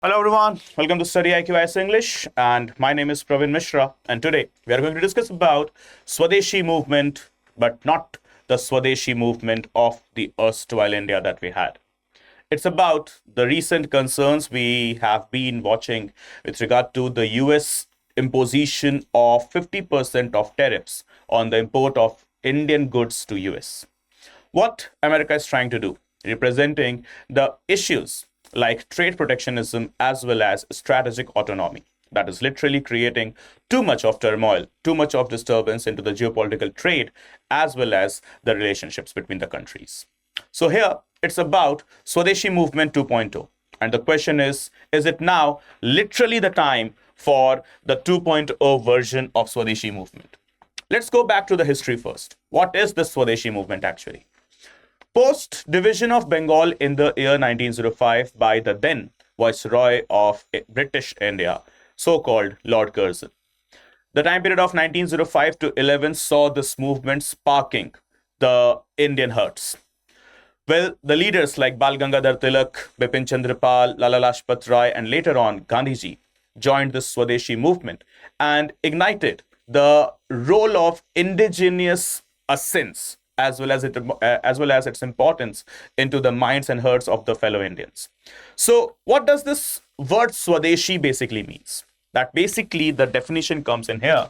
Hello everyone, welcome to StudyIQ IAS English, and my name is Praveen Mishra, and today we are going to discuss about Swadeshi movement, but not the Swadeshi movement of the erstwhile India that we had. It's about the recent concerns we have been watching with regard to the US imposition of 50% of tariffs on the import of Indian goods to US. What America is trying to do, representing the issues like trade protectionism as well as strategic autonomy. That is literally creating too much of turmoil, too much of disturbance into the geopolitical trade as well as the relationships between the countries. So here it's about Swadeshi Movement 2.0. And the question is it now literally the time for the 2.0 version of Swadeshi Movement? Let's go back to the history first. What is the Swadeshi Movement actually? Post division of Bengal in the year 1905 by the then Viceroy of British India, so-called Lord Curzon. The time period of 1905 to 11 saw this movement sparking the Indian hearts. Well, the leaders like Bal Gangadhar Tilak, Bipin Chandra Pal, Lala Lajpat Rai, and later on Gandhiji joined this Swadeshi movement and ignited the role of indigenous essence as well as its importance into the minds and hearts of the fellow Indians. So, what does this word Swadeshi basically means? That basically the definition comes in here: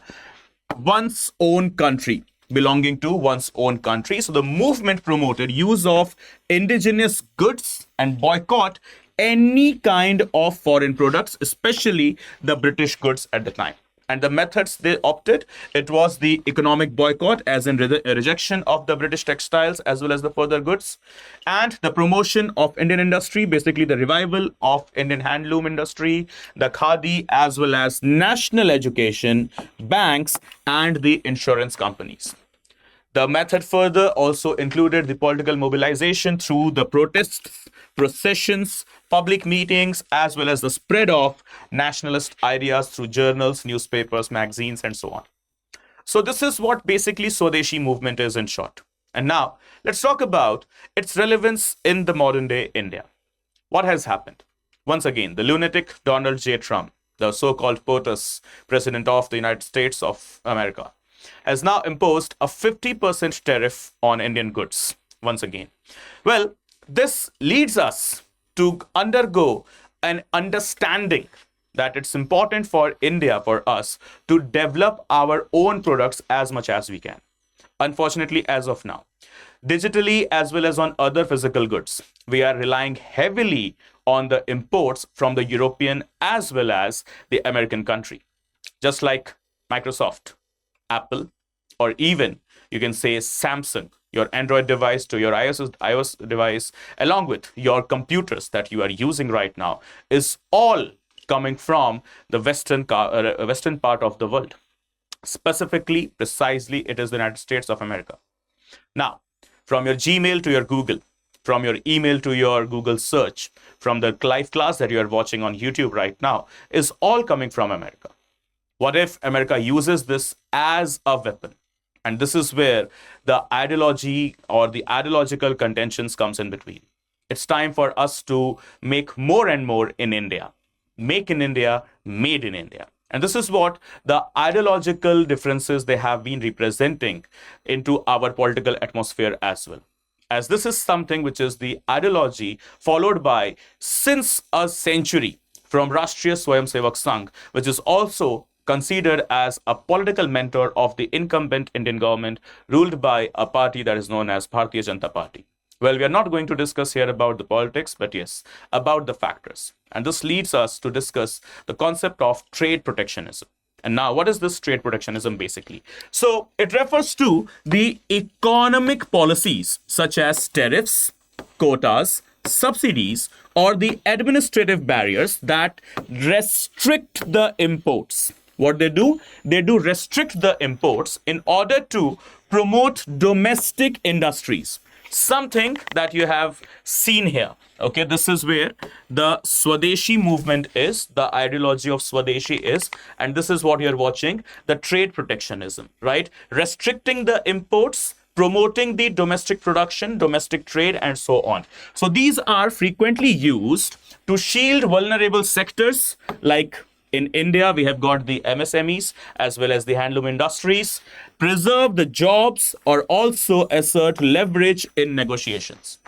one's own country, belonging to one's own country. So, the movement promoted use of indigenous goods and boycott any kind of foreign products, especially the British goods at the time. And the methods they opted, it was the economic boycott, as in rejection of the British textiles as well as the further goods, and the promotion of Indian industry, basically the revival of Indian handloom industry, the khadi, as well as national education, banks, and the insurance companies. The method further also included the political mobilization through the protests, processions, public meetings, as well as the spread of nationalist ideas through journals, newspapers, magazines, and so on. So this is what basically Swadeshi movement is in short. And now let's talk about its relevance in the modern day India. What has happened? Once again, the lunatic Donald J. Trump, the so-called POTUS, President of the United States of America, has now imposed a 50% tariff on Indian goods once again. Well, this leads us to undergo an understanding that it's important for India, for us, to develop our own products as much as we can. Unfortunately, as of now, digitally as well as on other physical goods, we are relying heavily on the imports from the European as well as the American country. Just like Microsoft, Apple, or even you can say Samsung, your Android device to your iOS device, along with your computers that you are using right now, is all coming from the western part of the world. Specifically, precisely, it is the United States of America. Now, from your Gmail to your Google, from your email to your Google search, from the live class that you are watching on YouTube right now, is all coming from America. What if America uses this as a weapon? And this is where the ideology or the ideological contentions comes in between. It's time for us to make more and more in India. Make in India, made in India. And this is what the ideological differences they have been representing into our political atmosphere as well. As this is something which is the ideology followed by since a century from Rashtriya Swayamsevak Sangh, which is also considered as a political mentor of the incumbent Indian government ruled by a party that is known as Bharatiya Janata Party. Well, we are not going to discuss here about the politics, but yes, about the factors. And this leads us to discuss the concept of trade protectionism. And now, what is this trade protectionism basically? So, it refers to the economic policies such as tariffs, quotas, subsidies, or the administrative barriers that restrict the imports. What they do restrict the imports in order to promote domestic industries. Something that you have seen here. Okay, this is where the Swadeshi movement is, the ideology of Swadeshi is, and this is what you're watching, the trade protectionism, right? Restricting the imports promoting the domestic production, domestic trade, and so on. So these are frequently used to shield vulnerable sectors. Like in India, we have got the MSMEs as well as the handloom industries, preserve the jobs, or also assert leverage in negotiations.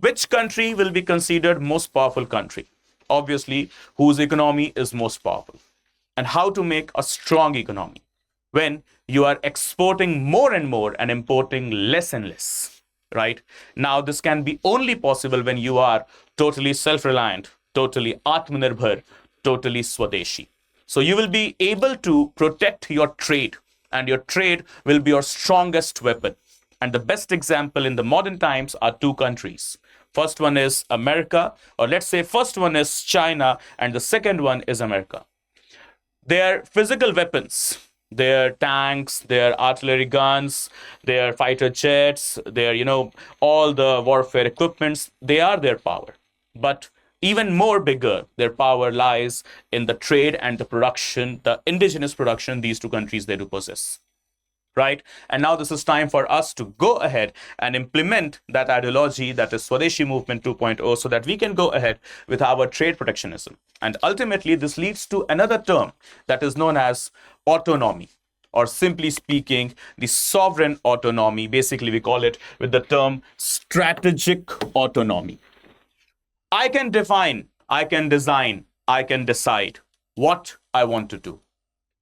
Which country will be considered most powerful country? Obviously, whose economy is most powerful. And how to make a strong economy when you are exporting more and more and importing less and less, right? Now, this can be only possible when you are totally self-reliant, totally Atmanirbhar, totally Swadeshi. So you will be able to protect your trade, and your trade will be your strongest weapon. And the best example in the modern times are two countries. First one is America, or let's say first one is China, and the second one is America. Their physical weapons, their tanks, their artillery guns, their fighter jets, their, all the warfare equipments, they are their power. But even more bigger, their power lies in the trade and the production, the indigenous production these two countries, they do possess. Right? And now this is time for us to go ahead and implement that ideology, that is Swadeshi Movement 2.0, so that we can go ahead with our trade protectionism. And ultimately, this leads to another term that is known as autonomy, or simply speaking, the sovereign autonomy. Basically, we call it with the term strategic autonomy. I can define, I can design, I can decide what I want to do.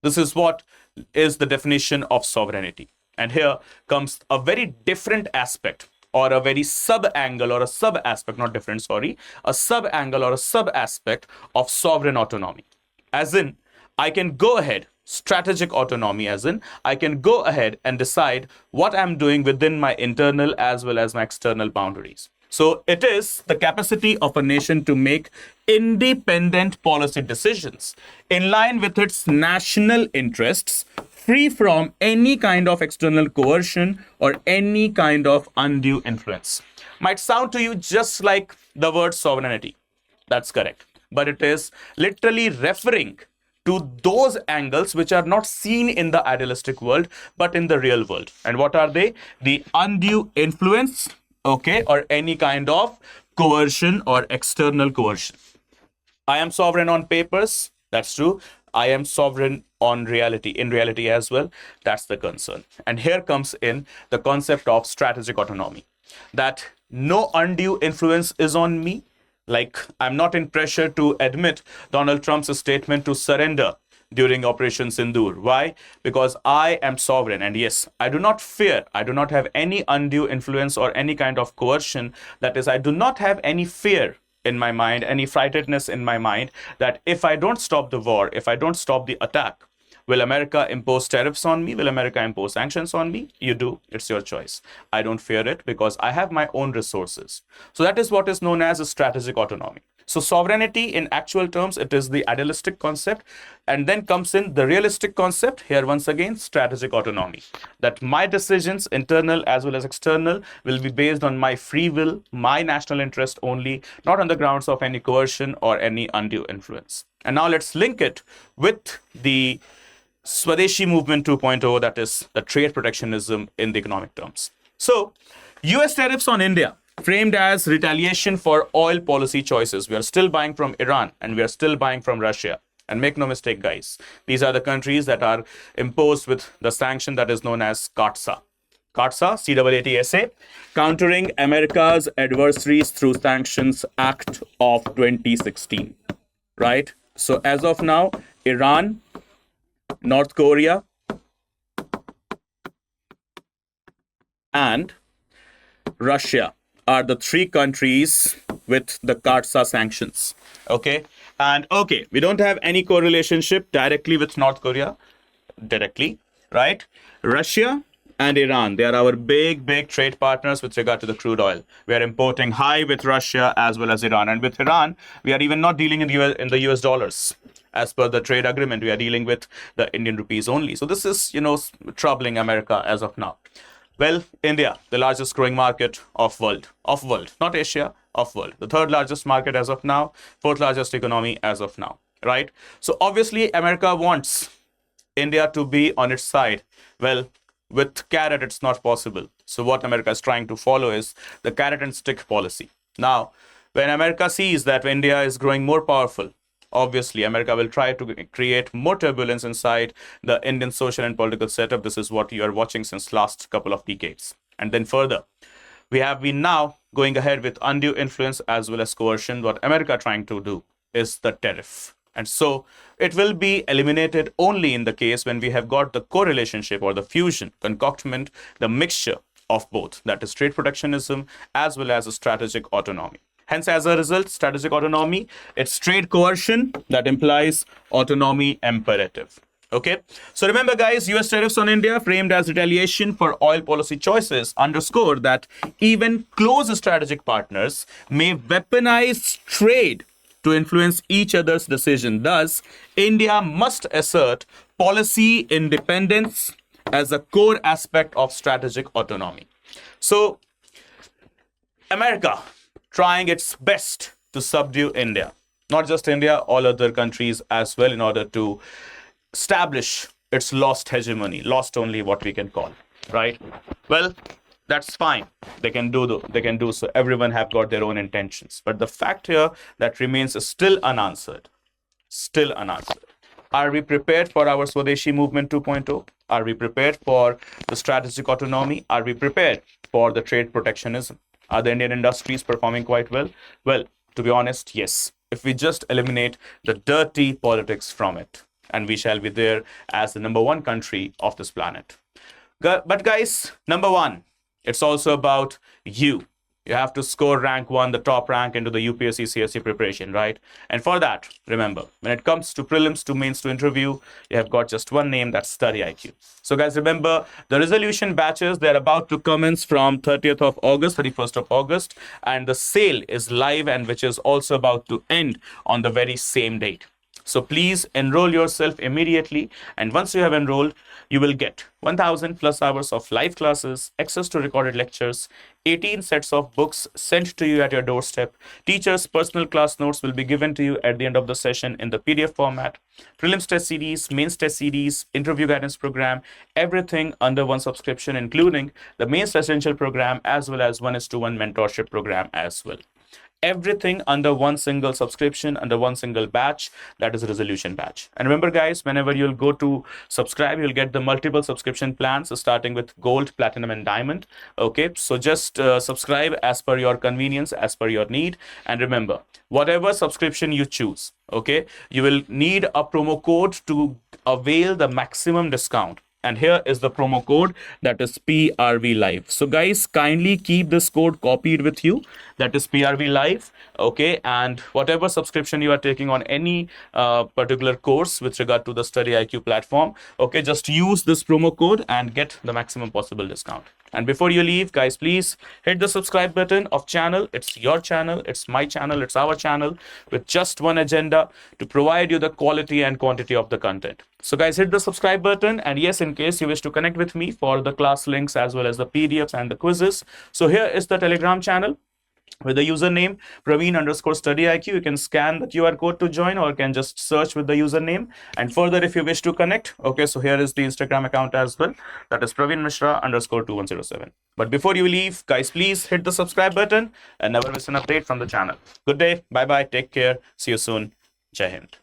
This is what is the definition of sovereignty. And here comes a very different aspect, or a very sub-angle, or a sub-aspect, not different, sorry, a sub-angle or a sub-aspect of sovereign autonomy. As in, I can go ahead, strategic autonomy, as in, I can go ahead and decide what I'm doing within my internal as well as my external boundaries. So it is the capacity of a nation to make independent policy decisions in line with its national interests, free from any kind of external coercion or any kind of undue influence. Might sound to you just like the word sovereignty. That's correct. But it is literally referring to those angles which are not seen in the idealistic world, but in the real world. And what are they? The undue influence, okay, or any kind of coercion or external coercion. I am sovereign on papers. That's true. I am sovereign on reality, in reality as well. That's the concern. And here comes in the concept of strategic autonomy, that no undue influence is on me. Like, I'm not in pressure to admit Donald Trump's statement to surrender during Operation Sindoor. Why? Because I am sovereign. And yes, I do not fear, I do not have any undue influence or any kind of coercion. That is, I do not have any fear in my mind, any frightedness in my mind, that if I don't stop the war, if I don't stop the attack, will America impose tariffs on me? Will America impose sanctions on me? You do. It's your choice. I don't fear it because I have my own resources. So that is what is known as a strategic autonomy. So sovereignty in actual terms, it is the idealistic concept, and then comes in the realistic concept. Here once again, strategic autonomy, that my decisions, internal as well as external, will be based on my free will, my national interest only, not on the grounds of any coercion or any undue influence. And now let's link it with the Swadeshi Movement 2.0, that is the trade protectionism in the economic terms. So US tariffs on India, framed as retaliation for oil policy choices. We are still buying from Iran and we are still buying from Russia. And make no mistake, guys, these are the countries that are imposed with the sanction that is known as CAATSA. CAATSA, C-A-A-T-S-A, Countering America's Adversaries Through Sanctions Act of 2016. Right? So as of now, Iran, North Korea, and Russia are the three countries with the CAATSA sanctions. Okay. And okay, we don't have any correlationship directly with North Korea, directly, right? Russia and Iran, they are our big trade partners with regard to the crude oil. We are importing high with Russia as well as Iran. And with Iran, we are even not dealing in the US dollars. As per the trade agreement, we are dealing with the Indian rupees only. So this is, troubling America as of now. Well, India, the largest growing market of world, not Asia, of world. The third largest market as of now, fourth largest economy as of now, right? So obviously, America wants India to be on its side. Well, with carrot, it's not possible. So what America is trying to follow is the carrot and stick policy. Now, when America sees that India is growing more powerful, obviously America will try to create more turbulence inside the Indian social and political setup. This is what you are watching since last couple of decades. And then further, we have been now going ahead with undue influence as well as coercion. What America trying to do is the tariff. And so it will be eliminated only in the case when we have got the correlationship or the fusion, concoctment, the mixture of both, that is trade protectionism as well as strategic autonomy. Hence, as a result, strategic autonomy, it's trade coercion that implies autonomy imperative. Okay, so remember, guys, US tariffs on India framed as retaliation for oil policy choices underscore that even close strategic partners may weaponize trade to influence each other's decision. Thus, India must assert policy independence as a core aspect of strategic autonomy. So, America trying its best to subdue India, not just India, all other countries as well, in order to establish its lost hegemony, lost only what we can call, right? Well, that's fine. They can do so. Everyone have got their own intentions. But the fact here that remains is still unanswered. Still unanswered. Are we prepared for our Swadeshi Movement 2.0? Are we prepared for the strategic autonomy? Are we prepared for the trade protectionism? Are the Indian industries performing quite well? Well, to be honest, yes. If we just eliminate the dirty politics from it, and we shall be there as the number one country of this planet. But guys, number one, it's also about you. You have to score rank 1, the top rank into the UPSC CSC preparation, right? And for that, remember, when it comes to prelims, to mains, to interview, you have got just one name, that's StudyIQ. So guys, remember, the resolution batches, they're about to commence from 30th of August, 31st of August, and the sale is live and which is also about to end on the very same date. So please enroll yourself immediately, and once you have enrolled, you will get 1000 plus hours of live classes, access to recorded lectures, 18 sets of books sent to you at your doorstep. Teachers' personal class notes will be given to you at the end of the session in the PDF format. Prelims test CDs, mains test CDs, interview guidance program, everything under one subscription, including the mains residential program as well as 1:1 mentorship program as well. Everything under one single subscription, under one single batch, that is a resolution batch. And remember, guys, whenever you'll go to subscribe, you'll get the multiple subscription plans starting with gold, platinum, and diamond. Okay, so just subscribe as per your convenience, as per your need. And remember, whatever subscription you choose, okay, you will need a promo code to avail the maximum discount. And here is the promo code, that is PRV Live. So guys, kindly keep this code copied with you, that is PRV Live. Okay, and whatever subscription you are taking on any particular course with regard to the StudyIQ platform, okay, just use this promo code and get the maximum possible discount. And before you leave, guys, please hit the subscribe button of channel. It's your channel, it's my channel, it's our channel, with just one agenda: to provide you the quality and quantity of the content. So guys, hit the subscribe button, and yes, in case you wish to connect with me for the class links as well as the PDFs and the quizzes, so here is the Telegram channel with the username Praveen_StudyIQ. You can scan the QR code to join, or can just search with the username. And further, if you wish to connect, okay, so here is the Instagram account as well, that is Praveen Mishra_2107. But before you leave, guys, please hit the subscribe button and never miss an update from the channel. Good day, bye bye, take care, see you soon, Jai Hind.